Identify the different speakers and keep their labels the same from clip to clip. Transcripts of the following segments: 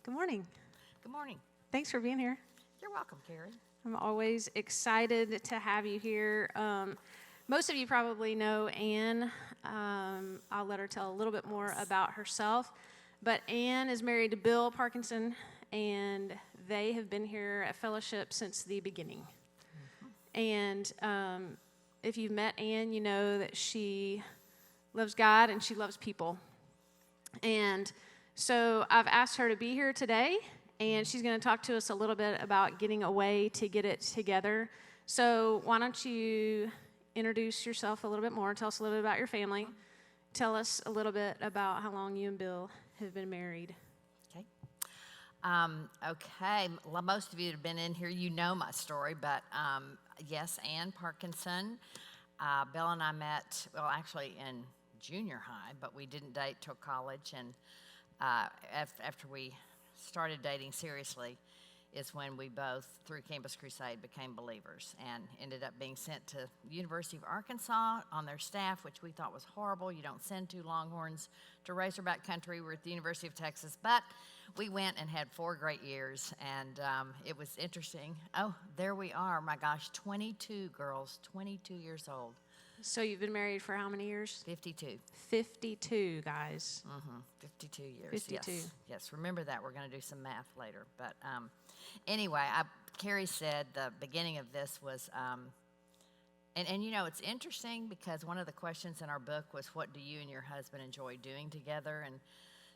Speaker 1: Good morning.
Speaker 2: Good morning.
Speaker 1: Thanks for being here.
Speaker 2: You're welcome, Carrie.
Speaker 1: I'm always excited to have you here. Most of you probably know Ann. I'll let her tell a little bit more about herself. But Ann is married to Bill Parkinson, and they have been here at Fellowship since the beginning. And if you've met Ann, you know that she loves God and she loves people. And so I've asked her to be here today, and she's going to talk to us a little bit about getting away to get it together. So why don't you introduce yourself a little bit more, tell us a little bit about your family, tell us a little bit about how long you and Bill have been married.
Speaker 2: Okay. Well, most of you that have been in here, you know my story, but yes, Ann Parkinson. Bill and I met, well, actually in junior high, but we didn't date till college, and after we started dating seriously is when we both, through Campus Crusade, became believers and ended up being sent to University of Arkansas on their staff, which we thought was horrible. You don't send two Longhorns to Razorback country. We're at the University of Texas, but we went and had 4 great years, and it was interesting. Oh, there we are. My gosh, 22 girls, 22 years old.
Speaker 1: So you've been married for how many years?
Speaker 2: 52.
Speaker 1: 52, guys.
Speaker 2: 52 years.
Speaker 1: 52.
Speaker 2: Yes. Remember that. We're going to do some math later. But anyway, Carrie said the beginning of this was, and you know, it's interesting because one of the questions in our book was, what do you and your husband enjoy doing together? And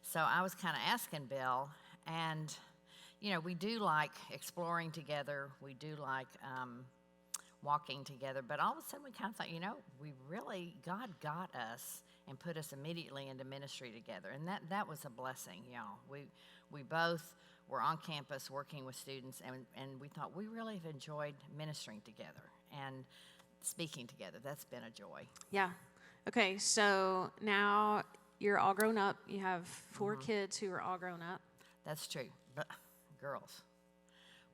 Speaker 2: so I was kind of asking Bill, and, you know, we do like exploring together. We do like walking together, but all of a sudden we kind of thought, you know, God got us and put us immediately into ministry together, and that was a blessing, y'all. We both were on campus working with students, and we thought we really have enjoyed ministering together and speaking together. That's been a joy.
Speaker 1: Yeah. Okay, so now you're all grown up. You have 4 kids who are all grown up.
Speaker 2: That's true, but girls,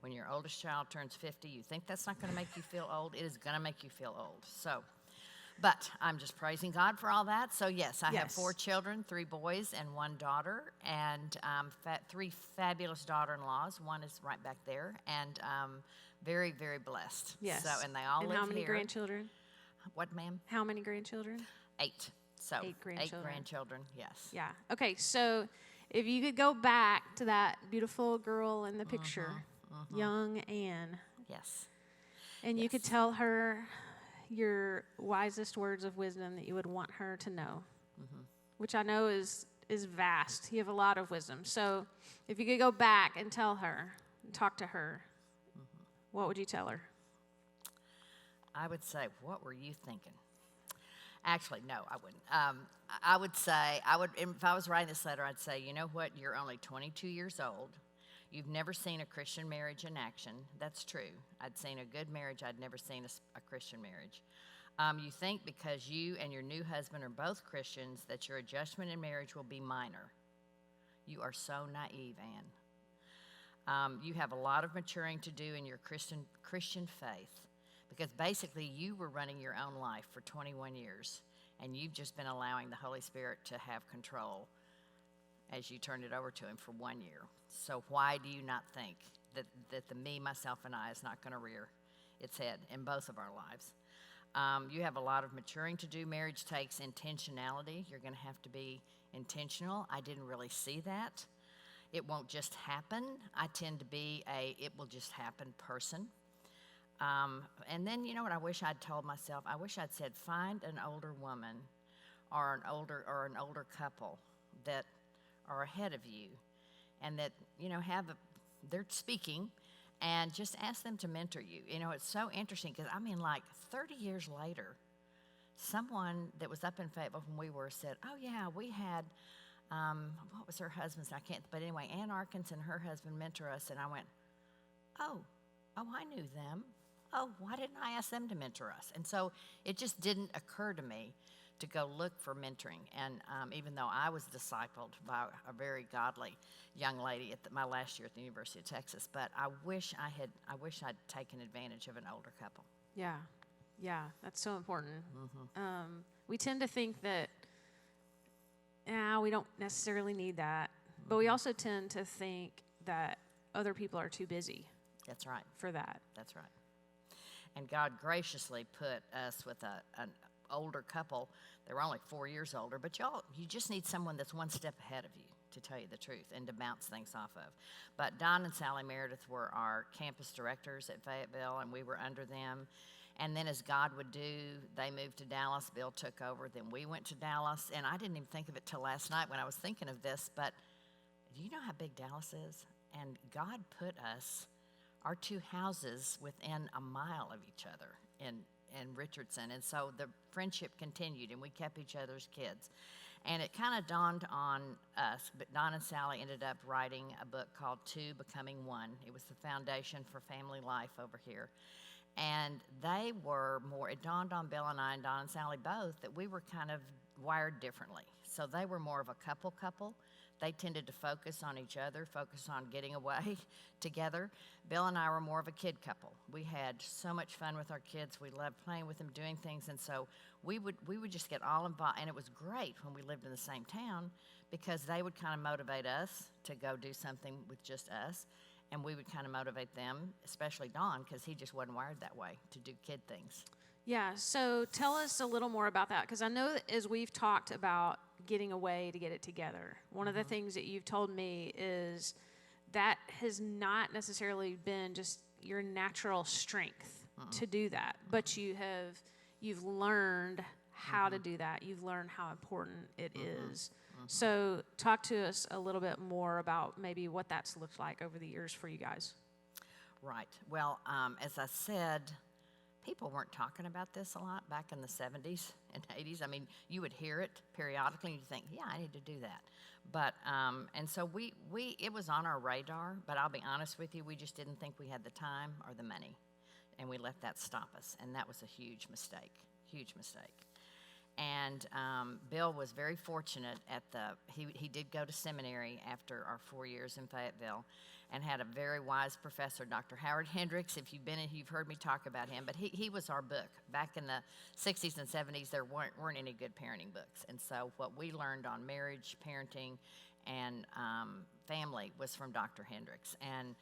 Speaker 2: when your oldest child turns 50, you think that's not going to make you feel old. It is going to make you feel old. So, but I'm just praising God for all that. So, yes, I have 4 children, 3 boys and 1 daughter, and 3 fabulous daughter-in-laws. One is right back there, and very, very blessed.
Speaker 1: Yes.
Speaker 2: So, and they all live here.
Speaker 1: And how many grandchildren?
Speaker 2: What, ma'am?
Speaker 1: How many grandchildren?
Speaker 2: 8. So,
Speaker 1: 8 grandchildren.
Speaker 2: 8 grandchildren, yes.
Speaker 1: Yeah. Okay, so if you could go back to that beautiful girl in the picture, young Ann.
Speaker 2: Yes.
Speaker 1: And you could tell her your wisest words of wisdom that you would want her to know, which I know is vast. You have a lot of wisdom. So if you could go back and tell her, and talk to her, what would you tell her?
Speaker 2: I would say, what were you thinking? Actually, no, I wouldn't. I would say, if I was writing this letter, I'd say, you know what, you're only 22 years old. You've never seen a Christian marriage in action. That's true. I'd seen a good marriage. I'd never seen a Christian marriage. You think because you and your new husband are both Christians that your adjustment in marriage will be minor. You are so naive, Ann. You have a lot of maturing to do in your Christian faith, because basically you were running your own life for 21 years, and you've just been allowing the Holy Spirit to have control as you turned it over to him for 1 year. So why do you not think that the me, myself, and I is not going to rear its head in both of our lives? You have a lot of maturing to do. Marriage takes intentionality. You're going to have to be intentional. I didn't really see that. It won't just happen. I tend to be it will just happen person. And then, you know what I wish I'd told myself? I wish I'd said, find an older woman or an older couple that are ahead of you, and that, you know, they're speaking, and just ask them to mentor you. You know, it's so interesting because, I mean, like 30 years later, someone that was up in Fayetteville when we were said, oh, yeah, we had, what was her husband's? But anyway, Ann Parkinson and her husband mentor us, and I went, oh, I knew them. Oh, why didn't I ask them to mentor us? And so it just didn't occur to me to go look for mentoring. And even though I was discipled by a very godly young lady at my last year at the University of Texas, but I wish I'd taken advantage of an older couple.
Speaker 1: Yeah, that's so important. We tend to think that, we don't necessarily need that. But we also tend to think that other people are too busy
Speaker 2: That's right.
Speaker 1: for that.
Speaker 2: That's right. And God graciously put us with an older couple. They were only 4 years older, but you just need someone that's one step ahead of you, to tell you the truth, and to bounce things off of. But Don and Sally Meredith were our campus directors at Fayetteville, and we were under them. And then as God would do, they moved to Dallas. Bill took over. Then we went to Dallas. And I didn't even think of it till last night when I was thinking of this, but do you know how big Dallas is? And God put us, our two houses, within a mile of each other in Richardson. And so the friendship continued, and we kept each other's kids. And it kind of dawned on us, but Don and Sally ended up writing a book called Two Becoming One. It was the foundation for family life over here. And they were more, it dawned on Bill and I and Don and Sally both that we were kind of wired differently. So they were more of a couple. They tended to focus on each other, focus on getting away together. Bill and I were more of a kid couple. We had so much fun with our kids. We loved playing with them, doing things. And so we would just get all involved. And it was great when we lived in the same town because they would kind of motivate us to go do something with just us. And we would kind of motivate them, especially Don, because he just wasn't wired that way to do kid things.
Speaker 1: Yeah, so tell us a little more about that, because I know that as we've talked about getting away to get it together, one of the things that you've told me is that has not necessarily been just your natural strength to do that, but you've learned how to do that. You've learned how important it is. So talk to us a little bit more about maybe what that's looked like over the years for you guys.
Speaker 2: Right. Well, as I said, people weren't talking about this a lot back in the 70s and 80s. I mean, you would hear it periodically and you think, yeah, I need to do that. But, and so it was on our radar, but I'll be honest with you, we just didn't think we had the time or the money. And we let that stop us. And that was a huge mistake. And Bill was very fortunate he did go to seminary after our 4 years in Fayetteville and had a very wise professor, Dr. Howard Hendricks. If you've been in, you've heard me talk about him. But he was our book. Back in the 60s and 70s, there weren't any good parenting books. And so what we learned on marriage, parenting, and family was from Dr. Hendricks. And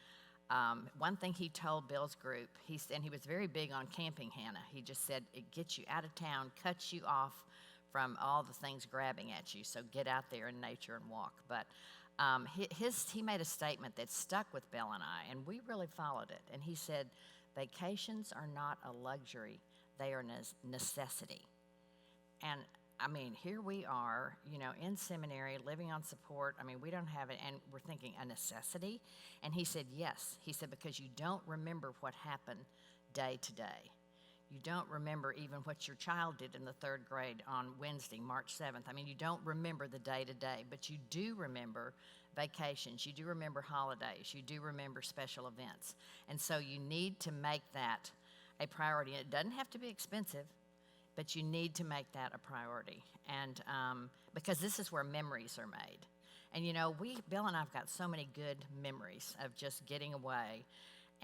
Speaker 2: one thing he told Bill's group, and he was very big on camping, Hannah. He just said, it gets you out of town, cuts you off from all the things grabbing at you. So get out there in nature and walk. But he made a statement that stuck with Bill and I, and we really followed it. And he said, vacations are not a luxury, they are a necessity. And I mean, here we are, in seminary, living on support. I mean, we don't have it, and we're thinking a necessity. And he said, yes. He said, because you don't remember what happened day to day. You don't remember even what your child did in the third grade on Wednesday, March 7th. I mean, you don't remember the day to day, but you do remember vacations. You do remember holidays. You do remember special events. And so you need to make that a priority. And it doesn't have to be expensive, but you need to make that a priority. And because this is where memories are made. And Bill and I've got so many good memories of just getting away.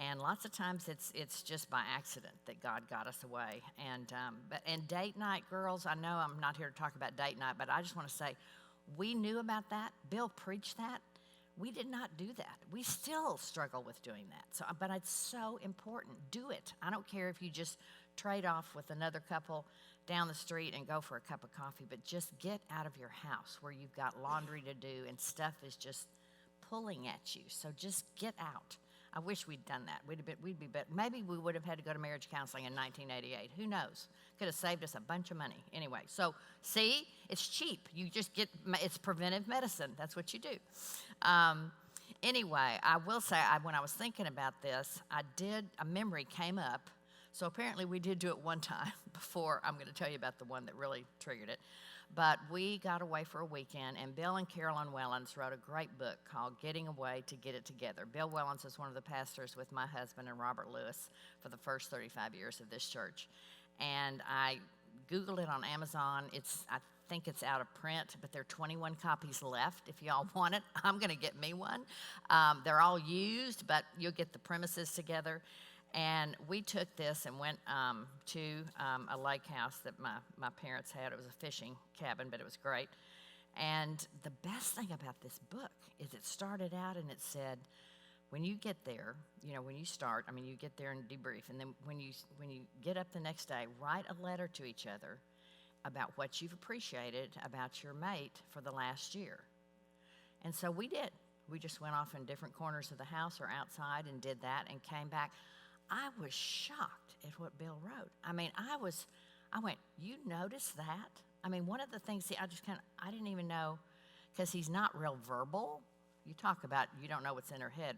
Speaker 2: And lots of times it's just by accident that God got us away. And date night, girls, I know I'm not here to talk about date night, but I just want to say, we knew about that. Bill preached that. We did not do that. We still struggle with doing that. But it's so important. Do it. I don't care if you just trade off with another couple down the street and go for a cup of coffee, but just get out of your house where you've got laundry to do and stuff is just pulling at you. So just get out. I wish we'd done that. We'd be better. Maybe we would have had to go to marriage counseling in 1988. Who knows? Could have saved us a bunch of money. Anyway, so see, it's cheap. You just it's preventive medicine. That's what you do. Anyway, I will say, when I was thinking about this, a memory came up. So apparently we did do it one time before. I'm going to tell you about the one that really triggered it. But we got away for a weekend, and Bill and Carolyn Wellens wrote a great book called Getting Away to Get It Together. Bill Wellens is one of the pastors with my husband and Robert Lewis for the first 35 years of this church. And I Googled it on Amazon. I think it's out of print, but there are 21 copies left. If y'all want it, I'm going to get me one. They're all used, but you'll get the premises together. And we took this and went to a lake house that my parents had. It was a fishing cabin, but it was great. And the best thing about this book is it started out and it said, when you get there, when you start, you get there and debrief, and then when you get up the next day, write a letter to each other about what you've appreciated about your mate for the last year. And so we did. We just went off in different corners of the house or outside and did that and came back. I was shocked at what Bill wrote. I went, you noticed that? One of the things, I didn't even know, because he's not real verbal. You talk about you don't know what's in her head.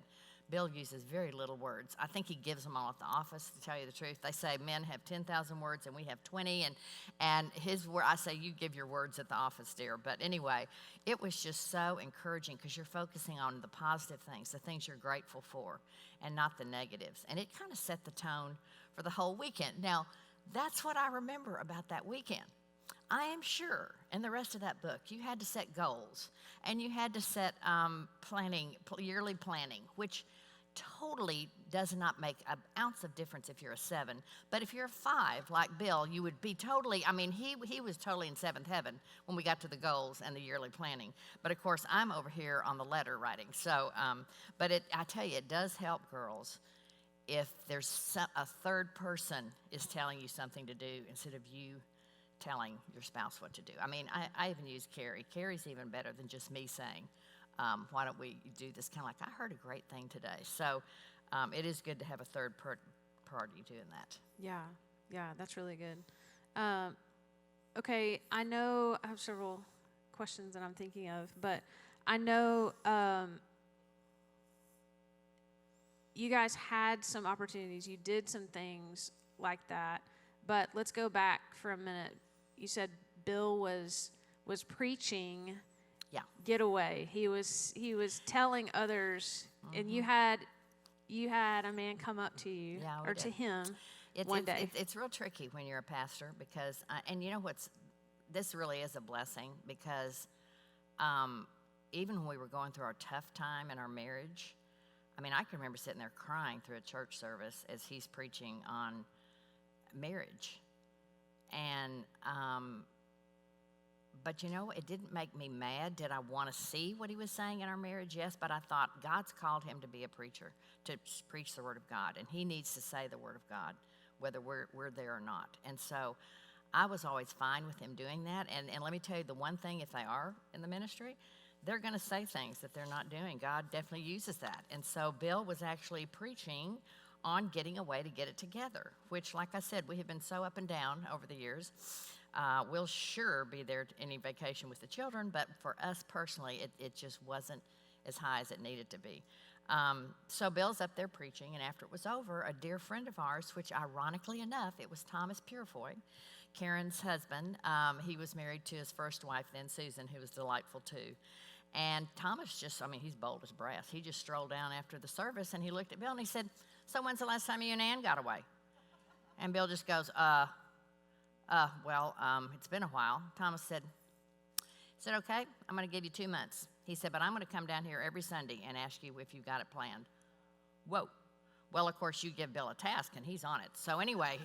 Speaker 2: Bill uses very little words. I think he gives them all at the office, to tell you the truth. They say men have 10,000 words and we have 20, and his word, I say you give your words at the office, dear. But anyway, it was just so encouraging because you're focusing on the positive things, the things you're grateful for, and not the negatives. And it kind of set the tone for the whole weekend. Now, that's what I remember about that weekend. I am sure in the rest of that book, you had to set goals, and you had to set yearly planning, which totally does not make an ounce of difference if you're a 7. But if you're a 5, like Bill, you would be totally, he was totally in 7th heaven when we got to the goals and the yearly planning. But of course, I'm over here on the letter writing. So, I tell you, it does help girls if there's a third person is telling you something to do instead of you telling your spouse what to do. I even use Carrie. Carrie's even better than just me saying, why don't we do this? Kind of like, I heard a great thing today. So it is good to have a third party doing that.
Speaker 1: Yeah, that's really good. Okay, I know I have several questions that I'm thinking of, but I know you guys had some opportunities. You did some things like that, but let's go back for a minute. You said Bill was preaching.
Speaker 2: Yeah.
Speaker 1: Getaway. He was telling others, and you had a man come up to you to him one day.
Speaker 2: It's real tricky when you're a pastor because, and you know this really is a blessing because even when we were going through our tough time in our marriage, I can remember sitting there crying through a church service as he's preaching on marriage. And, but it didn't make me mad. Did I want to see what he was saying in our marriage? Yes, but I thought God's called him to be a preacher, to preach the Word of God, and he needs to say the Word of God, whether we're there or not. And so I was always fine with him doing that. And let me tell you the one thing, if they are in the ministry, they're going to say things that they're not doing. God definitely uses that. And so Bill was actually preaching on getting away to get it together, which, like I said, we have been so up and down over the years. We'll sure be there any vacation with the children, but for us personally, it just wasn't as high as it needed to be. So Bill's up there preaching, and after it was over, a dear friend of ours, which ironically enough, it was Thomas Purefoy, Karen's husband. He was married to his first wife then, Susan, who was delightful too. And Thomas just, he's bold as brass. He just strolled down after the service, and he looked at Bill, and he said, so when's the last time you and Ann got away? And Bill just goes, it's been a while. Thomas said, okay, I'm going to give you 2 months. He said, but I'm going to come down here every Sunday and ask you if you've got it planned. Whoa. Well, of course, you give Bill a task, and he's on it. So anyway,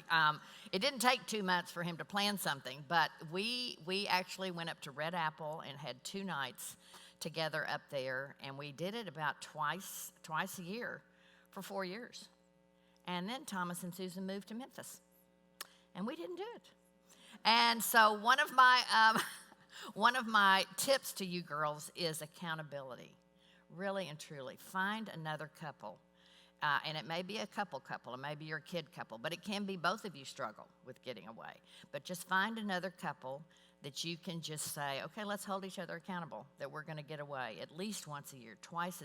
Speaker 2: it didn't take 2 months for him to plan something, but we actually went up to Red Apple and had 2 nights together up there, and we did it about twice a year for 4 years. And then Thomas and Susan moved to Memphis, and we didn't do it. And so one of my tips to you girls is accountability. Really and truly, find another couple. And it may be a couple, it may be your kid couple, but it can be both of you struggle with getting away. But just find another couple that you can just say, okay, let's hold each other accountable, that we're going to get away at least once a year. Twice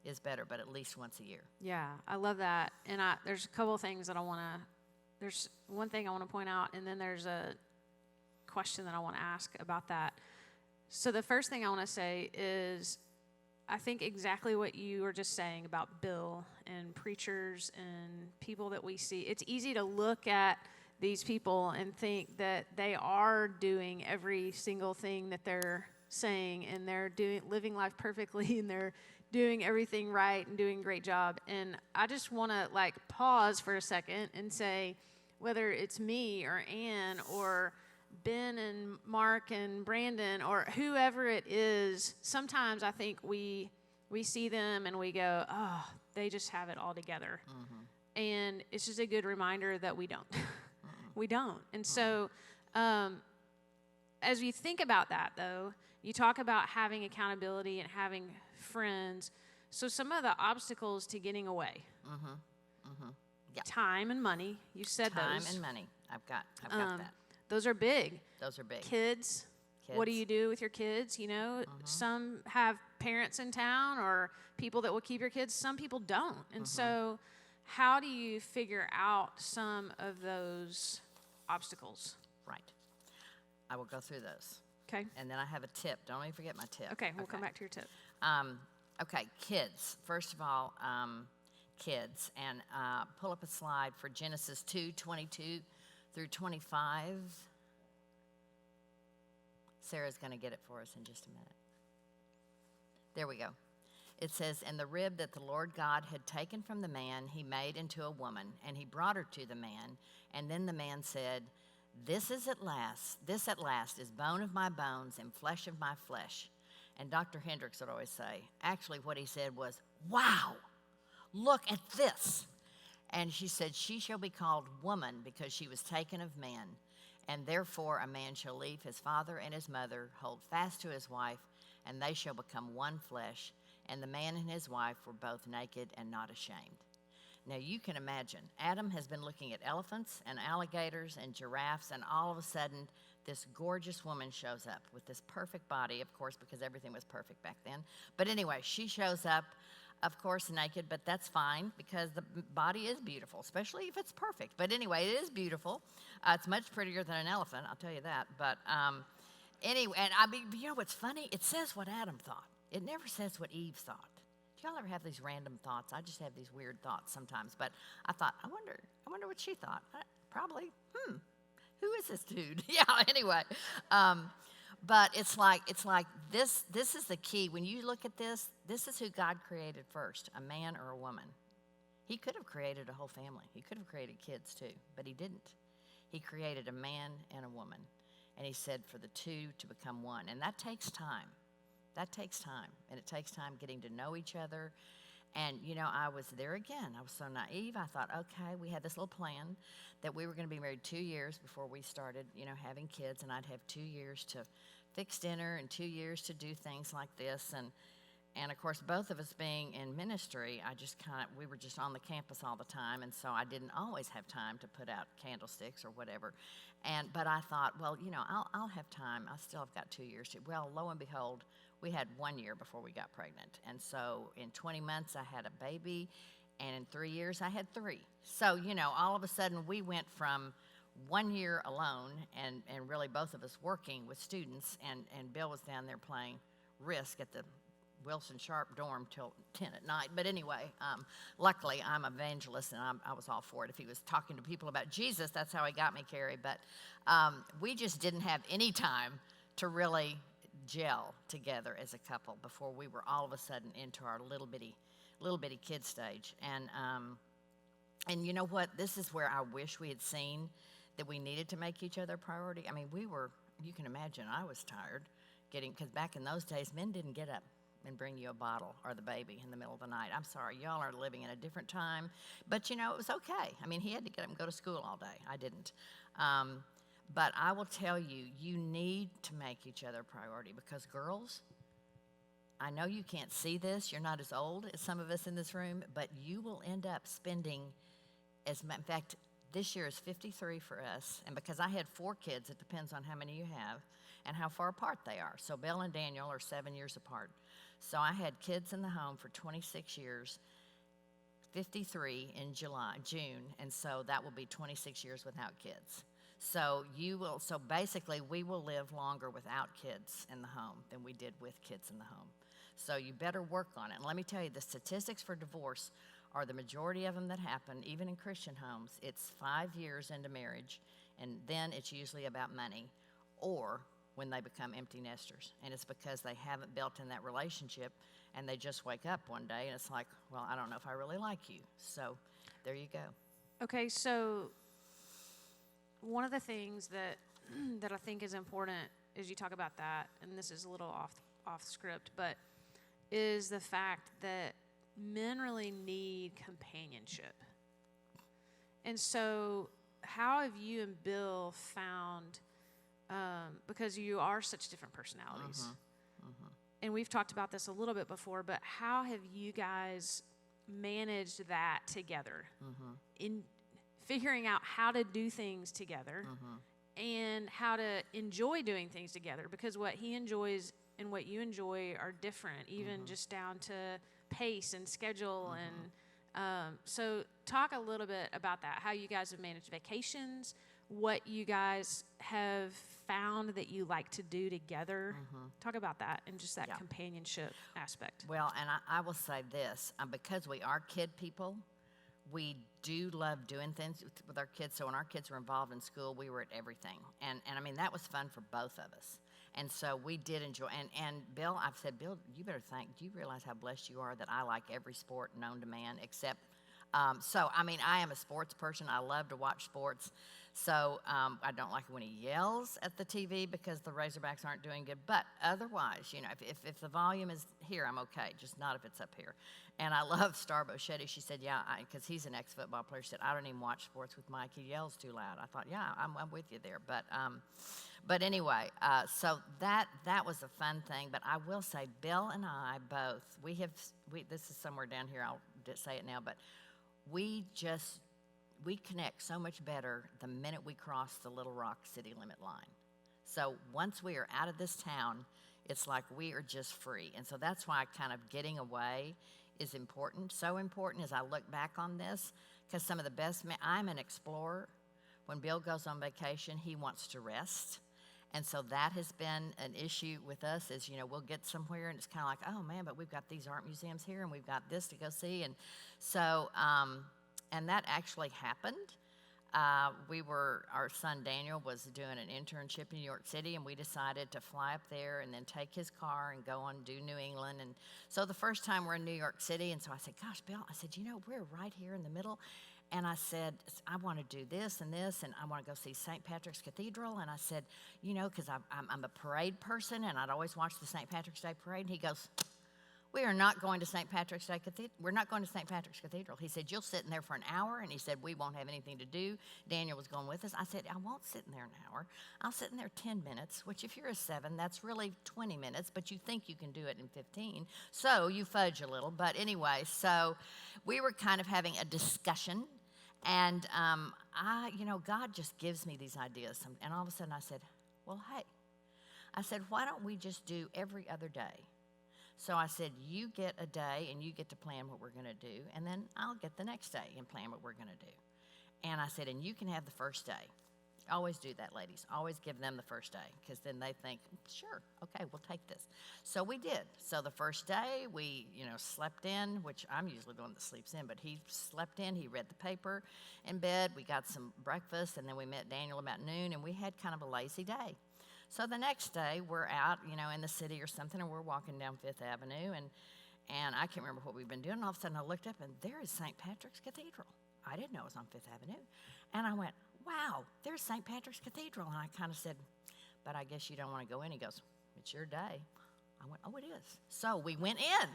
Speaker 2: is better, but at least once a year.
Speaker 1: Yeah, I love that. And there's a couple of things that there's one thing I want to point out, and then there's a question that I want to ask about that. So the first thing I want to say is, I think exactly what you were just saying about Bill and preachers and people that we see. It's easy to look at these people and think that they are doing every single thing that they're saying, and they're living life perfectly, and they're doing everything right and doing a great job. And I just want to pause for a second and say, whether it's me or Ann or Ben and Mark and Brandon or whoever it is, sometimes I think we see them and we go, oh, they just have it all together. And it's just a good reminder that we don't. We don't. And so as you think about that, though, you talk about having accountability and having friends. So some of the obstacles to getting away.
Speaker 2: Yeah.
Speaker 1: Time and money. You said
Speaker 2: Time
Speaker 1: those.
Speaker 2: and money. I've got that.
Speaker 1: Those are big.
Speaker 2: Those are big.
Speaker 1: Kids. What do you do with your kids? You know, some have parents in town or people that will keep your kids. Some people don't. And so how do you figure out some of those obstacles?
Speaker 2: Right. I will go through those.
Speaker 1: Okay.
Speaker 2: And then I have a tip. Don't even forget my tip.
Speaker 1: Okay, we'll come back to your tip.
Speaker 2: Okay, kids. First of all, kids. And pull up a slide for Genesis 2:22 through 25. Sarah's going to get it for us in just a minute. There we go. It says, "And the rib that the Lord God had taken from the man, he made into a woman, and he brought her to the man. And then the man said, this at last is bone of my bones and flesh of my flesh." And Dr. Hendricks would always say, actually what he said was, "Wow, look at this." And she said, "She shall be called woman because she was taken of man. And therefore a man shall leave his father and his mother, hold fast to his wife, and they shall become one flesh. And the man and his wife were both naked and not ashamed." Now you can imagine, Adam has been looking at elephants and alligators and giraffes, and all of a sudden this gorgeous woman shows up with this perfect body, of course, because everything was perfect back then. But anyway, she shows up, of course, naked, but that's fine because the body is beautiful, especially if it's perfect. But anyway, it is beautiful. It's much prettier than an elephant, I'll tell you that. But anyway, and I mean, you know what's funny? It says what Adam thought. It never says what Eve thought. Do y'all ever have these random thoughts? I just have these weird thoughts sometimes. But I thought, I wonder what she thought. Probably, who is this dude? Yeah, anyway. But it's like this is the key. When you look at this is who God created first, a man or a woman. He could have created a whole family. He could have created kids too, but he didn't. He created a man and a woman. And he said for the two to become one. And that takes time. That takes time. And it takes time getting to know each other. And, you know, I was there again. I was so naive. I thought, okay, we had this little plan that we were going to be married 2 years before we started, you know, having kids. And I'd have 2 years to fix dinner and 2 years to do things like this. And of course, both of us being in ministry, we were just on the campus all the time. And so I didn't always have time to put out candlesticks or whatever. But I thought, well, you know, I'll have time. I still have got 2 years to. Well, lo and behold, we had 1 year before we got pregnant. And so in 20 months, I had a baby. And in 3 years, I had 3. So, you know, all of a sudden, we went from 1 year alone and really both of us working with students. And Bill was down there playing Risk at the Wilson Sharp dorm till 10 at night. But anyway, luckily, I'm an evangelist, and I was all for it. If he was talking to people about Jesus, that's how he got me, Carrie. But we just didn't have any time to really gel together as a couple before we were all of a sudden into our little bitty kid stage. And you know what? This is where I wish we had seen that we needed to make each other a priority. I mean, you can imagine I was tired because back in those days, men didn't get up and bring you a bottle or the baby in the middle of the night. I'm sorry, y'all are living in a different time. But, you know, it was okay. I mean, he had to get up and go to school all day. I didn't. But I will tell you, you need to make each other a priority because, girls, I know you can't see this. You're not as old as some of us in this room, but you will end up spending, in fact, this year is 53 for us. And because I had 4 kids, it depends on how many you have and how far apart they are. So Bill and Daniel are 7 years apart. So I had kids in the home for 26 years, 53 in June, and so that will be 26 years without kids. So basically we will live longer without kids in the home than we did with kids in the home. So you better work on it. And let me tell you, the statistics for divorce are the majority of them that happen, even in Christian homes. It's 5 years into marriage, and then it's usually about money, or when they become empty nesters. And it's because they haven't built in that relationship, and they just wake up one day, and it's like, well, I don't know if I really like you. So there you go.
Speaker 1: Okay, so one of the things that that I think is important as you talk about that, and this is a little off script, but is the fact that men really need companionship. And so how have you and Bill found, because you are such different personalities, and we've talked about this a little bit before, but how have you guys managed that together in figuring out how to do things together and how to enjoy doing things together? Because what he enjoys and what you enjoy are different, even just down to pace and schedule. And so talk a little bit about that, how you guys have managed vacations, what you guys have found that you like to do together. Talk about that and just that companionship aspect.
Speaker 2: Well, and I will say this, because we are kid people, we do love doing things with our kids. So when our kids were involved in school, we were at everything. And I mean, that was fun for both of us. And so we did enjoy. And Bill, I've said, Bill, you better do you realize how blessed you are that I like every sport known to man except, so, I mean, I am a sports person. I love to watch sports. So I don't like it when he yells at the TV because the Razorbacks aren't doing good. But otherwise, you know, if the volume is here, I'm okay, just not if it's up here. And I love Star Boschetti. She said, yeah, because he's an ex-football player. She said, I don't even watch sports with Mike. He yells too loud. I thought, yeah, I'm with you there. But anyway, so that was a fun thing. But I will say, Bill and I both, this is somewhere down here, I'll just say it now, but we connect so much better the minute we cross the Little Rock city limit line. So once we are out of this town, it's like we are just free. And so that's why kind of getting away is important. So important as I look back on this, because some of the best men, I'm an explorer. When Bill goes on vacation, he wants to rest. And so that has been an issue with us is, you know, we'll get somewhere and it's kind of like, oh man, but we've got these art museums here and we've got this to go see. And so, and that actually happened. Our son Daniel was doing an internship in New York City, and we decided to fly up there and then take his car and go on do New England. And so the first time we're in New York City, and so I said, gosh, Bill, I said, you know, we're right here in the middle. And I said, I want to do this, and I want to go see St. Patrick's Cathedral. And I said, you know, because I'm a parade person, and I'd always watch the St. Patrick's Day parade. And he goes, we are not going to St. Patrick's Day Cathedral. We're not going to St. Patrick's Cathedral. He said, you'll sit in there for an hour. And he said, we won't have anything to do. Daniel was going with us. I said, I won't sit in there an hour. I'll sit in there 10 minutes, which if you're a 7, that's really 20 minutes, but you think you can do it in 15. So you fudge a little. But anyway, so we were kind of having a discussion. And you know, God just gives me these ideas. And all of a sudden I said, well, hey. I said, why don't we just do every other day? So I said, you get a day and you get to plan what we're going to do, and then I'll get the next day and plan what we're going to do. And I said, and you can have the first day. Always do that, ladies. Always give them the first day, because then they think, sure, okay, we'll take this. So we did. So the first day, we, you know, slept in, which I'm usually the one that sleeps in, but he slept in. He read the paper in bed. We got some breakfast, and then we met Daniel about noon, and we had kind of a lazy day. So the next day, we're out, you know, in the city or something, and we're walking down Fifth Avenue, and I can't remember what we've been doing. All of a sudden, I looked up, and there is St. Patrick's Cathedral. I didn't know it was on Fifth Avenue. And I went, wow, there's St. Patrick's Cathedral. And I kind of said, but I guess you don't want to go in. He goes, it's your day. I went, oh, it is. So we went in.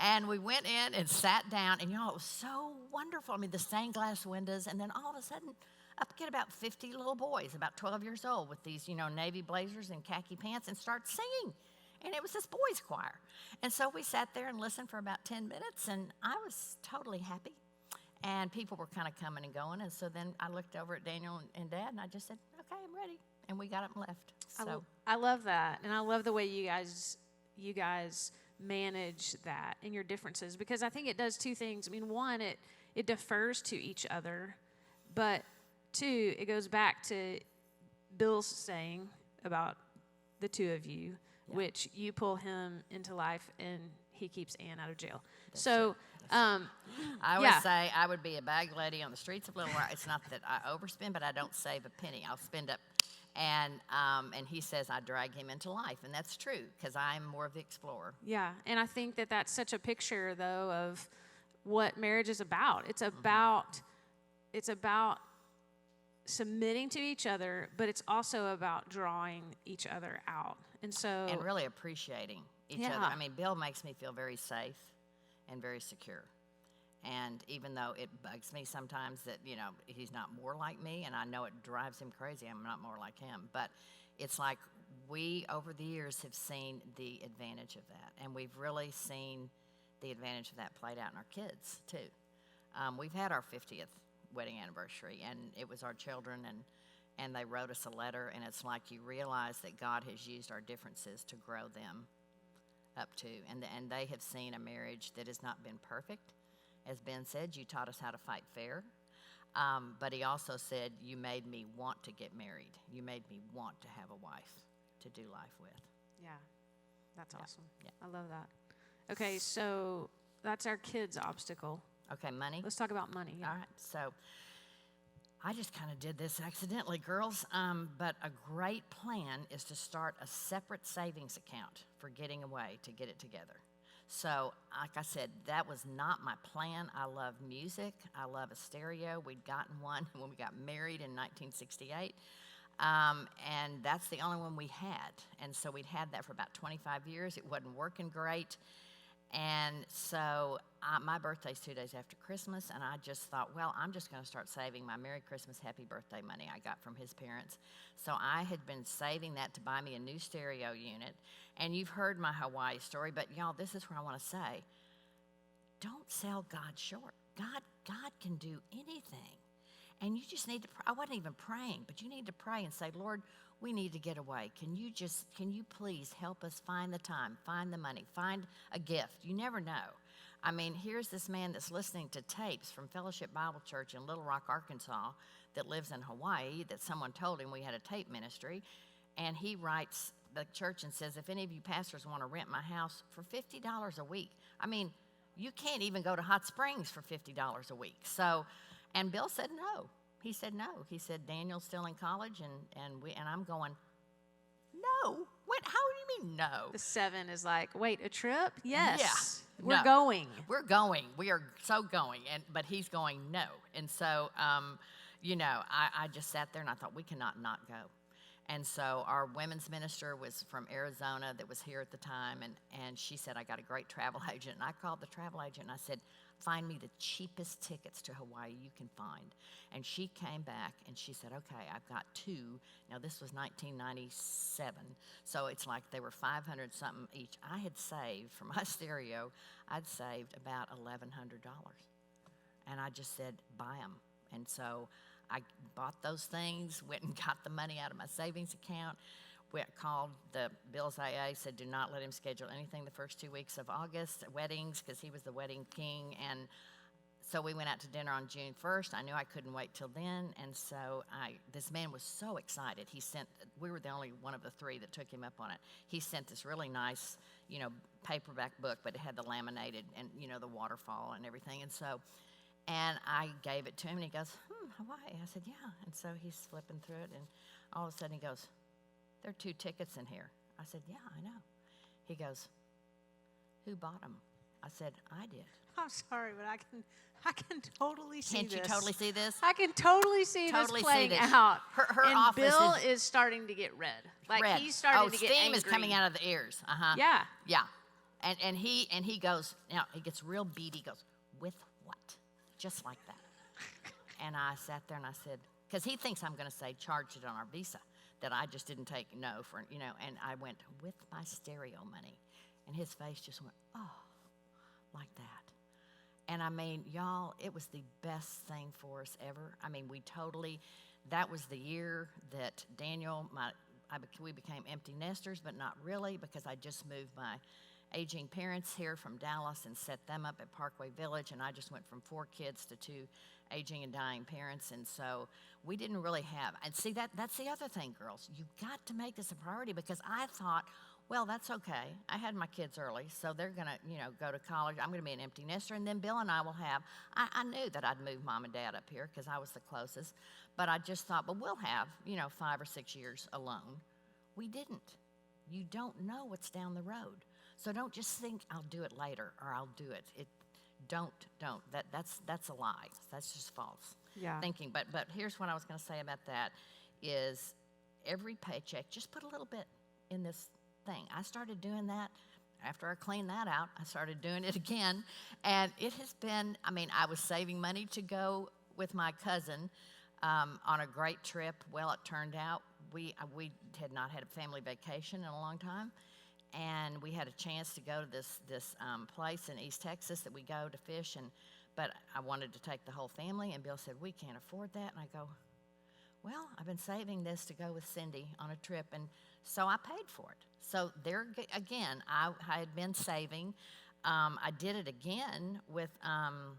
Speaker 2: And we went in and sat down. And, you know, it was so wonderful. I mean, the stained glass windows. And then all of a sudden, up get about 50 little boys, about 12 years old, with these, you know, navy blazers and khaki pants, and start singing. And it was this boys' choir. And so we sat there and listened for about 10 minutes, and I was totally happy. And people were kind of coming and going. And so then I looked over at Daniel and Dad, and I just said, okay, I'm ready. And we got up and left. So
Speaker 1: I love that. And I love the way you guys manage that and your differences, because I think it does two things. I mean, one, it defers to each other, but two, it goes back to Bill's saying about the two of you, which you pull him into life and he keeps Ann out of jail.
Speaker 2: That's
Speaker 1: so
Speaker 2: I would say I would be a bag lady on the streets of Little Rock. It's not that I overspend, but I don't save a penny. I'll spend up. And he says I drag him into life, and that's true, because I'm more of the explorer.
Speaker 1: Yeah, and I think that that's such a picture, though, of what marriage is about. It's about submitting to each other, but it's also about drawing each other out. And so,
Speaker 2: And really appreciating each other. I mean, Bill makes me feel very safe and very secure. And even though it bugs me sometimes that, you know, he's not more like me, and I know it drives him crazy, I'm not more like him, but it's like we, over the years, have seen the advantage of that. And we've really seen the advantage of that played out in our kids, too. We've had our 50th wedding anniversary, and it was our children, and they wrote us a letter, and it's like you realize that God has used our differences to grow them up to. And they have seen a marriage that has not been perfect. As Ben said, you taught us how to fight fair. But he also said, you made me want to get married. You made me want to have a wife to do life with.
Speaker 1: Yeah, that's awesome.
Speaker 2: Yeah.
Speaker 1: I love that. Okay, so that's our kids' obstacle.
Speaker 2: Okay, money.
Speaker 1: Let's talk about money. Yeah.
Speaker 2: All right, so I just kind of did this accidentally, girls. But a great plan is to start a separate savings account for getting away to get it together. So, like I said, that was not my plan. I love music. I love a stereo. We'd gotten one when we got married in 1968. And that's the only one we had. And so we'd had that for about 25 years. It wasn't working great. And so my birthday's 2 days after Christmas, and I just thought, well, I'm just going to start saving my Merry Christmas, Happy Birthday money I got from his parents. So I had been saving that to buy me a new stereo unit. And you've heard my Hawaii story, but y'all, this is where I want to say, don't sell God short. God can do anything. And you just need to, I wasn't even praying, but you need to pray and say, Lord, we need to get away. Can you please help us find the time, find the money, find a gift? You never know. I mean, here's this man that's listening to tapes from Fellowship Bible Church in Little Rock, Arkansas, that lives in Hawaii, that someone told him we had a tape ministry. And he writes the church and says, if any of you pastors want to rent my house for $50 a week, I mean, you can't even go to Hot Springs for $50 a week. So, and Bill said no. He said no. He said, Daniel's still in college, and I'm going, no. What? How do you mean no?
Speaker 1: The 7 is like, wait, a trip? Yes.
Speaker 2: Yeah.
Speaker 1: We're
Speaker 2: No.
Speaker 1: going.
Speaker 2: We're going. We are so going. But he's going no. And so, you know, I just sat there and I thought, we cannot not go. And so our women's minister was from Arizona that was here at the time, and she said, I got a great travel agent. And I called the travel agent and I said, find me the cheapest tickets to Hawaii you can find. And she came back and she said, okay, I've got 2. Now, this was 1997, so it's like they were $500 something each. I had saved, for my stereo, I'd saved about $1,100. And I just said, buy them. And so I bought those things, went and got the money out of my savings account, called the Bill's AA, said do not let him schedule anything the first 2 weeks of August, weddings, because he was the wedding king. And so we went out to dinner on June 1st. I knew I couldn't wait till then. And so this man was so excited. We were the only one of the 3 that took him up on it. He sent this really nice, you know, paperback book, but it had the laminated and, you know, the waterfall and everything. And I gave it to him, and he goes, Hawaii. I said, yeah. And so he's flipping through it, and all of a sudden he goes, there are 2 tickets in here. I said, yeah, I know. He goes, who bought them? I said, I did.
Speaker 1: I'm sorry, but I can totally see
Speaker 2: Can't
Speaker 1: this.
Speaker 2: you totally see this?
Speaker 1: I can totally see this playing out.
Speaker 2: Her
Speaker 1: and
Speaker 2: office
Speaker 1: Bill is starting to get red. Like
Speaker 2: red.
Speaker 1: he's starting to get
Speaker 2: steam
Speaker 1: angry.
Speaker 2: is coming out of the ears. Uh-huh.
Speaker 1: Yeah.
Speaker 2: Yeah. And he goes, now he gets real beady. He goes, with what? Just like that. And I sat there and I said, because he thinks I'm going to say charge it on our visa, that I just didn't take no for, you know, and I went, with my stereo money. And his face just went, oh, like that. And I mean, y'all, it was the best thing for us ever. I mean, that was the year that Daniel, we became empty nesters, but not really, because I just moved my aging parents here from Dallas and set them up at Parkway Village, and I just went from 4 kids to 2 aging and dying parents, and so we didn't really have, and see, that's the other thing, girls. You've got to make this a priority, because I thought, well, that's okay. I had my kids early, so they're going to, you know, go to college. I'm going to be an empty nester, and then Bill and I will have, I knew that I'd move Mom and Dad up here because I was the closest, but I just thought, well, we'll have, you know, 5 or 6 years alone. We didn't. You don't know what's down the road. So don't just think I'll do it later or I'll do it. Don't. That's a lie. That's just false.
Speaker 1: Yeah.
Speaker 2: thinking. But here's what I was going to say about that is every paycheck, just put a little bit in this thing. I started doing that. After I cleaned that out, I started doing it again. And it has been, I mean, I was saving money to go with my cousin on a great trip. Well, it turned out we had not had a family vacation in a long time. And we had a chance to go to this place in East Texas that we go to fish. But I wanted to take the whole family. And Bill said, we can't afford that. And I go, well, I've been saving this to go with Cindy on a trip, and so I paid for it. So there again, I had been saving. I did it again with and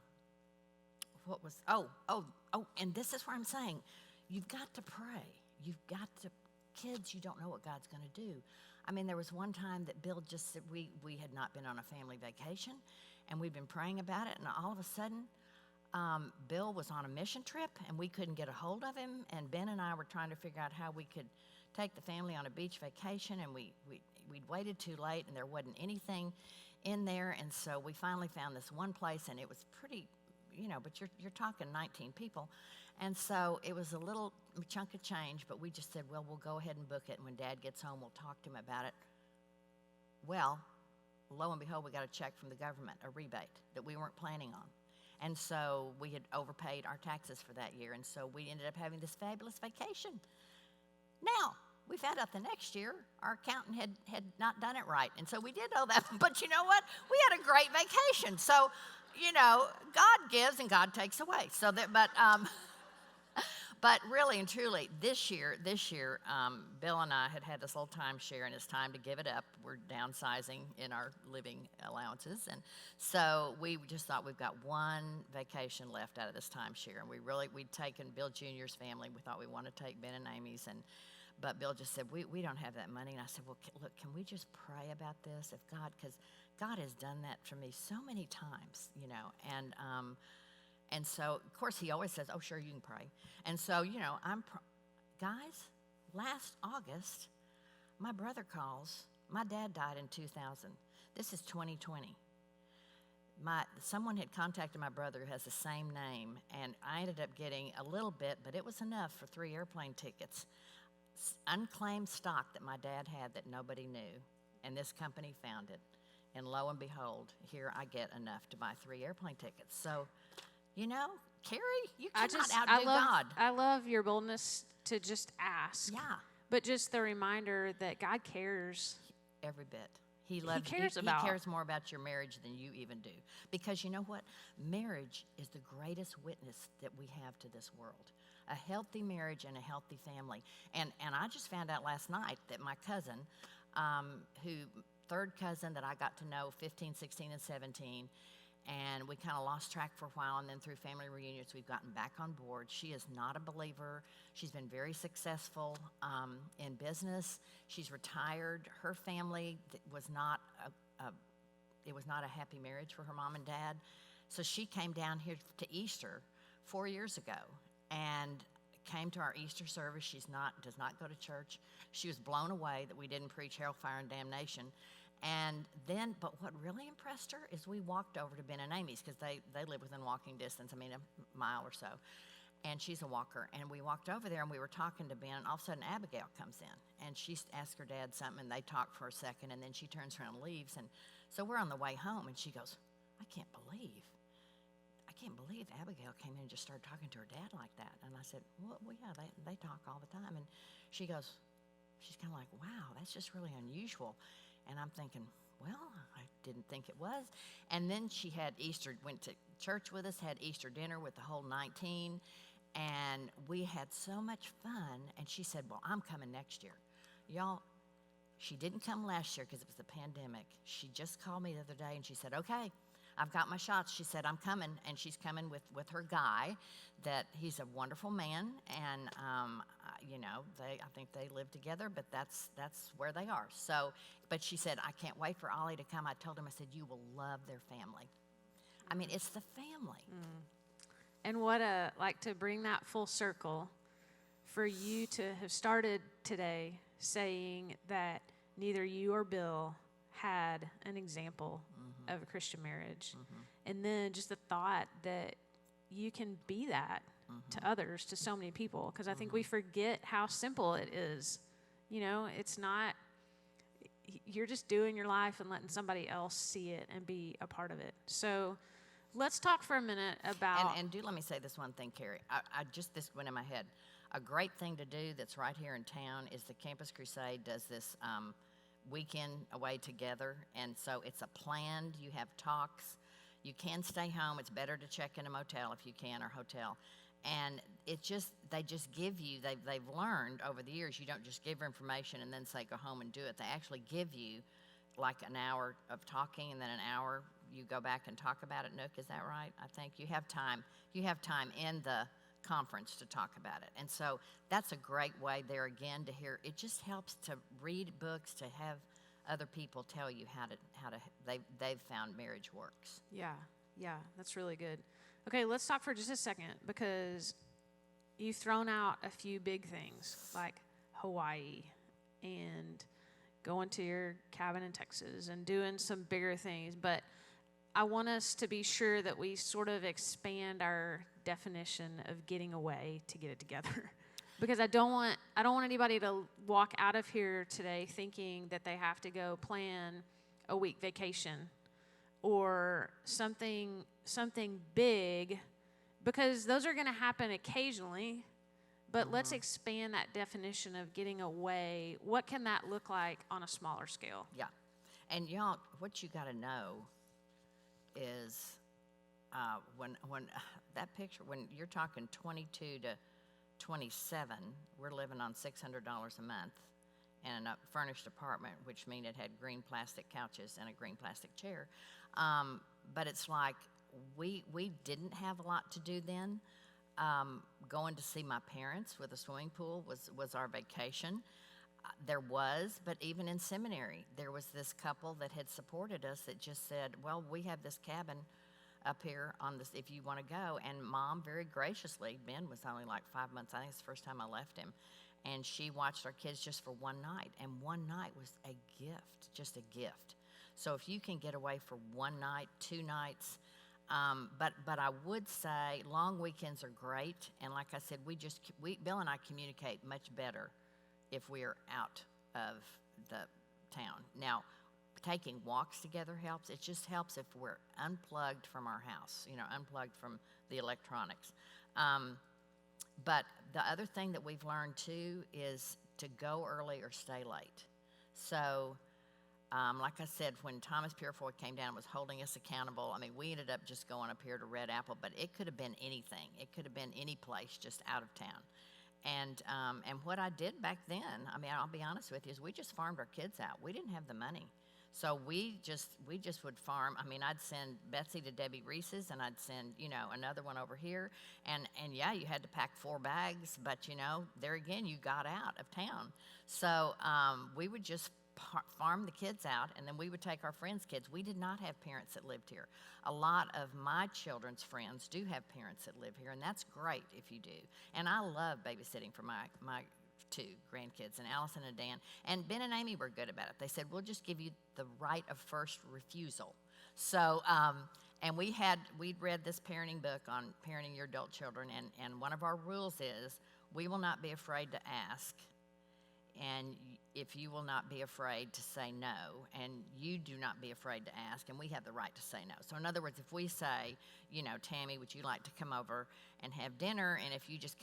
Speaker 2: this is where I'm saying, you've got to pray. You've got to, kids, you don't know what God's going to do. I mean, there was one time that Bill just said we had not been on a family vacation, and we'd been praying about it, and all of a sudden, Bill was on a mission trip, and we couldn't get a hold of him, and Ben and I were trying to figure out how we could take the family on a beach vacation, and we'd waited too late, and there wasn't anything in there, and so we finally found this one place, and it was pretty, but you're talking 19 people, and so it was a little chunk of change, but we just said, well, we'll go ahead and book it, and when Dad gets home, we'll talk to him about it. Well, lo and behold, we got a check from the government, a rebate that we weren't planning on. And so we had overpaid our taxes for that year, and so we ended up having this fabulous vacation. Now, we found out the next year our accountant had not done it right, and so we did owe that. But you know what? We had a great vacation. So, God gives and God takes away. So that, but really and truly, this year, Bill and I had this little timeshare, and it's time to give it up. We're downsizing in our living allowances, and so we just thought we've got one vacation left out of this timeshare, and we'd taken Bill Jr.'s family. We thought we wanted to take Ben and Amy's, but Bill just said, we don't have that money, and I said, well, look, can we just pray about this? Because God has done that for me so many times, and so, of course, he always says, oh, sure, you can pray. And so, guys, last August, my brother calls. My dad died in 2000. This is 2020. Someone had contacted my brother who has the same name, and I ended up getting a little bit, but it was enough for 3 airplane tickets. Unclaimed stock that my dad had that nobody knew, and this company found it. And lo and behold, here I get enough to buy 3 airplane tickets. So, Carrie, you cannot outdo God.
Speaker 1: I love your boldness to just ask.
Speaker 2: Yeah.
Speaker 1: But just the reminder that God cares.
Speaker 2: Every bit. He loves you. He cares more about your marriage than you even do. Because you know what? Marriage is the greatest witness that we have to this world. A healthy marriage and a healthy family. And I just found out last night that my cousin, third cousin that I got to know 15, 16, and 17, and we kind of lost track for a while, and then through family reunions, we've gotten back on board. She is not a believer. She's been very successful in business. She's retired. Her family was not a happy marriage for her mom and dad. So she came down here to Easter 4 years ago and came to our Easter service. Does not go to church. She was blown away that we didn't preach hell, fire, and damnation. And then, but what really impressed her is we walked over to Ben and Amy's because they live within walking distance, a mile or so. And she's a walker. And we walked over there and we were talking to Ben, and all of a sudden Abigail comes in. And she asked her dad something, and they talked for a second, and then she turns around and leaves. And so we're on the way home, and she goes, I can't believe Abigail came in and just started talking to her dad like that. And I said, well yeah, they talk all the time. And she's kind of like, wow, that's just really unusual. And I'm thinking, well, I didn't think it was. And then she had Easter, went to church with us, had Easter dinner with the whole 19, and we had so much fun. And she said, well, I'm coming next year. Y'all, she didn't come last year because it was the pandemic. She just called me the other day, and she said, okay, I've got my shots. She said, I'm coming, and she's coming with her guy, that he's a wonderful man, and, I think they live together, but that's where they are. So, but she said, I can't wait for Ollie to come. I told him, I said, you will love their family. I mean, it's the family.
Speaker 1: And to bring that full circle, for you to have started today saying that neither you or Bill had an example of a Christian marriage. And then just the thought that you can be that to others, to so many people, because I think we forget how simple it is. You know, it's not, you're just doing your life and letting somebody else see it and be a part of it. So let's talk for a minute about.
Speaker 2: And let me say this one thing, Carrie. I just, this went in my head. A great thing to do that's right here in town is the Campus Crusade does this weekend away together. And so it's a planned, you have talks. You can stay home. It's better to check in a motel if you can, or hotel. And it just, they just give you, they've learned over the years, you don't just give her information and then say go home and do it. They actually give you like an hour of talking, and then an hour you go back and talk about it. Nook, is that right? I think you have time in the conference to talk about it. And so that's a great way there again to hear. It just helps to read books, to have other people tell you how to they've found marriage works.
Speaker 1: Yeah, that's really good. Okay, let's talk for just a second, because you've thrown out a few big things like Hawaii and going to your cabin in Texas and doing some bigger things, but I want us to be sure that we sort of expand our definition of getting away to get it together. Because I don't want anybody to walk out of here today thinking that they have to go plan a week vacation or something big, because those are going to happen occasionally. But let's expand that definition of getting away. What can that look like on a smaller scale?
Speaker 2: Yeah. And y'all, what you got to know is when that picture, when you're talking 22 to 27, we're living on $600 a month in a furnished apartment, which means it had green plastic couches and a green plastic chair. But it's like we didn't have a lot to do then. Going to see my parents with a swimming pool was our vacation. There was, but even in seminary, there was this couple that had supported us that just said, well, we have this cabin up here on this, if you want to go. And Mom very graciously, Ben was only like 5 months, I think it's the first time I left him, and she watched our kids just for one night. And one night was a gift, just a gift. So if you can get away for one night, 2 nights, but I would say long weekends are great. And like I said, Bill and I communicate much better if we are out of the town. Now, taking walks together helps. It just helps if we're unplugged from our house, unplugged from the electronics. But the other thing that we've learned too is to go early or stay late. So, like I said, when Thomas Purefoy came down and was holding us accountable, we ended up just going up here to Red Apple, but it could have been anything. It could have been any place just out of town. And what I did back then, I'll be honest with you, is we just farmed our kids out. We didn't have the money. So we just would farm. I'd send Betsy to Debbie Reese's, and I'd send, another one over here. And yeah, you had to pack 4 bags, but, there again, you got out of town. So we would just farm the kids out, and then we would take our friends' kids. We did not have parents that lived here. A lot of my children's friends do have parents that live here, and that's great if you do. And I love babysitting for my 2 grandkids, and Allison and Dan. And Ben and Amy were good about it. They said, we'll just give you the right of first refusal. So, and we'd read this parenting book on parenting your adult children, and one of our rules is we will not be afraid to ask, and if you will not be afraid to say no, and you do not be afraid to ask, and we have the right to say no. So in other words, if we say, Tammy, would you like to come over and have dinner? And if you just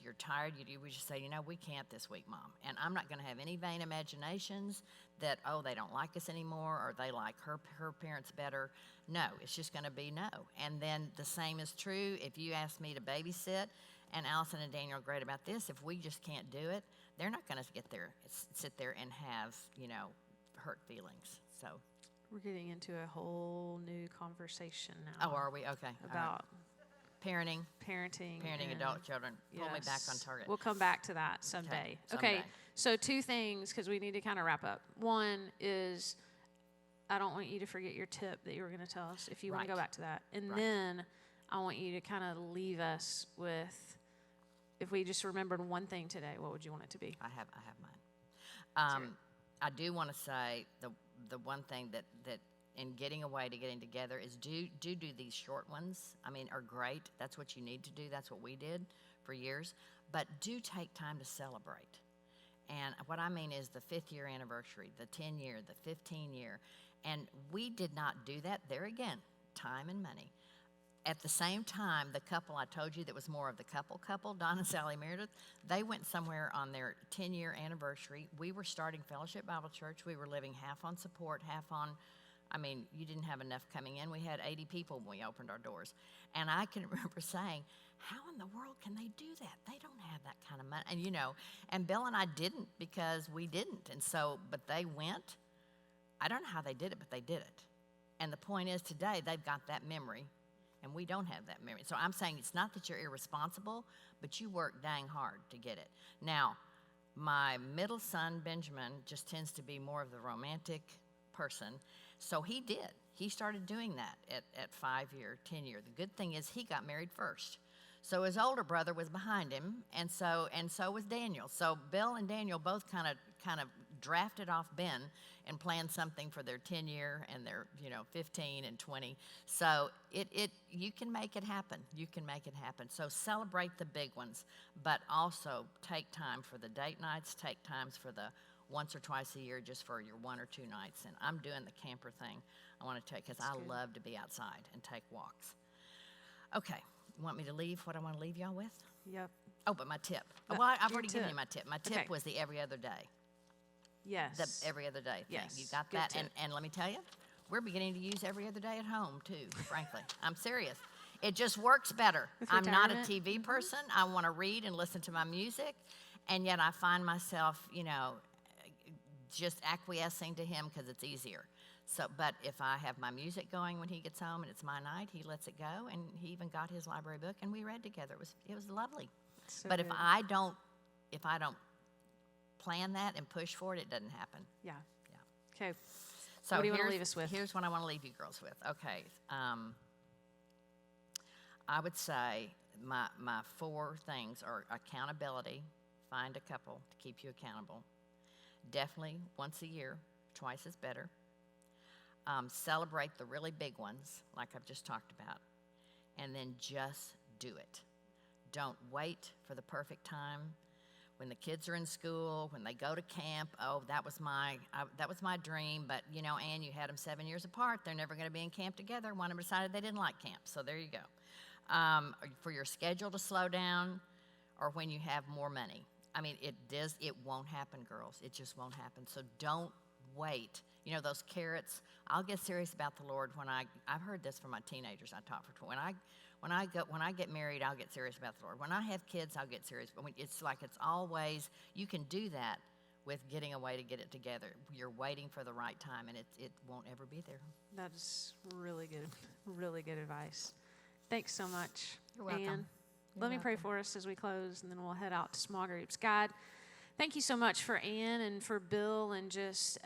Speaker 2: you're tired, we just say, we can't this week, Mom. And I'm not going to have any vain imaginations that, they don't like us anymore, or they like her parents better. No, it's just going to be no. And then the same is true if you ask me to babysit, and Allison and Daniel are great about this. If we just can't do it, they're not going to sit there and have, hurt feelings. So
Speaker 1: we're getting into a whole new conversation now.
Speaker 2: Oh, are we? Okay.
Speaker 1: About
Speaker 2: parenting adult children. Pull me back on target.
Speaker 1: We'll come back to that someday. Okay. So 2 things, because we need to kind of wrap up. One is, I don't want you to forget your tip that you were going to tell us, if you want to go back to that. And then I want you to kind of leave us with, if we just remembered one thing today, what would you want it to be?
Speaker 2: I have mine. I do want to say the one thing that in getting away to getting together is do these short ones. I mean, are great. That's what you need to do. That's what we did for years. But do take time to celebrate. And what I mean is the 5th year anniversary, the 10 year, the 15 year. And we did not do that. There again, time and money. At the same time, the couple I told you that was more of the couple, Don and Sally Meredith, they went somewhere on their 10-year anniversary. We were starting Fellowship Bible Church. We were living half on support, half on, I mean, you didn't have enough coming in. We had 80 people when we opened our doors. And I can remember saying, how in the world can they do that? They don't have that kind of money. And, you know, and Bill and I didn't because we didn't. And so, but they went. I don't know how they did it, but they did it. And the point is today, they've got that memory. And we don't have that memory. So I'm saying it's not that you're irresponsible, but you work dang hard to get it. Now, my middle son, Benjamin, just tends to be more of the romantic person. So he did. He started doing that at 5 year, 10 year. The good thing is he got married first. So his older brother was behind him, and so was Daniel. So Bill and Daniel both kind of drafted off Ben and planned something for their 10 year and their 15 and 20. So you can make it happen. You can make it happen. So celebrate the big ones, but also take time for the date nights. Take times for the once or twice a year, just for your 1 or 2 nights. And I'm doing the camper thing. I want to take because I love to be outside and take walks. Okay. You want me to leave what I want to leave y'all with?
Speaker 1: Yep.
Speaker 2: Oh, but my tip. Well, I've already given
Speaker 1: tip.
Speaker 2: you my tip. My tip was the every other day.
Speaker 1: Yes.
Speaker 2: The every other day thing.
Speaker 1: Yes.
Speaker 2: You got
Speaker 1: Good
Speaker 2: that?
Speaker 1: tip.
Speaker 2: And let me tell you, we're beginning to use every other day at home, too, frankly. I'm serious. It just works better.
Speaker 1: With
Speaker 2: I'm not a
Speaker 1: retirement?
Speaker 2: TV person. I want to read and listen to my music. And yet I find myself, just acquiescing to him because it's easier. So, but if I have my music going when he gets home and it's my night, he lets it go, and he even got his library book and we read together. It was lovely.
Speaker 1: So
Speaker 2: but
Speaker 1: good.
Speaker 2: if I don't plan that and push for it, it doesn't happen.
Speaker 1: Yeah.
Speaker 2: Yeah.
Speaker 1: Okay.
Speaker 2: So
Speaker 1: What do you want to
Speaker 2: here's-
Speaker 1: leave us with?
Speaker 2: Here's what I want to leave you girls with. Okay. I would say my 4 things are accountability. Find a couple to keep you accountable. Definitely once a year, twice is better. Celebrate the really big ones, like I've just talked about, and then just do it. Don't wait for the perfect time. When the kids are in school, when they go to camp, that was my dream. But Ann, you had them 7 years apart. They're never going to be in camp together. One of them decided they didn't like camp, so there you go. For your schedule to slow down, or when you have more money. I mean, it won't happen, girls. It just won't happen. So don't wait. Those carrots. I'll get serious about the Lord when I've heard this from my teenagers I taught for. When I get married, I'll get serious about the Lord. When I have kids, I'll get serious. But it's always, you can do that with getting away to get it together. You're waiting for the right time, and it won't ever be there.
Speaker 1: That is really good advice. Thanks so much,
Speaker 2: You're welcome.
Speaker 1: Ann. Let me pray for us as we close, and then we'll head out to small groups. God, thank you so much for Ann and for Bill and just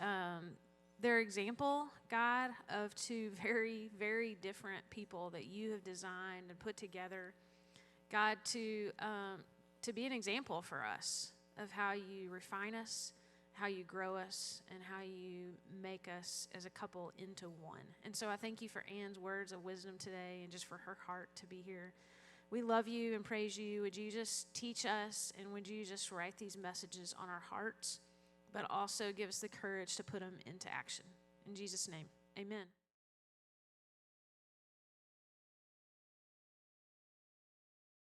Speaker 1: their example, God, of 2 very, very different people that you have designed and put together. God, to be an example for us of how you refine us, how you grow us, and how you make us as a couple into one. And so I thank you for Ann's words of wisdom today and just for her heart to be here. We love you and praise you. Would you just teach us, and would you just write these messages on our hearts, but also give us the courage to put them into action. In Jesus' name, amen.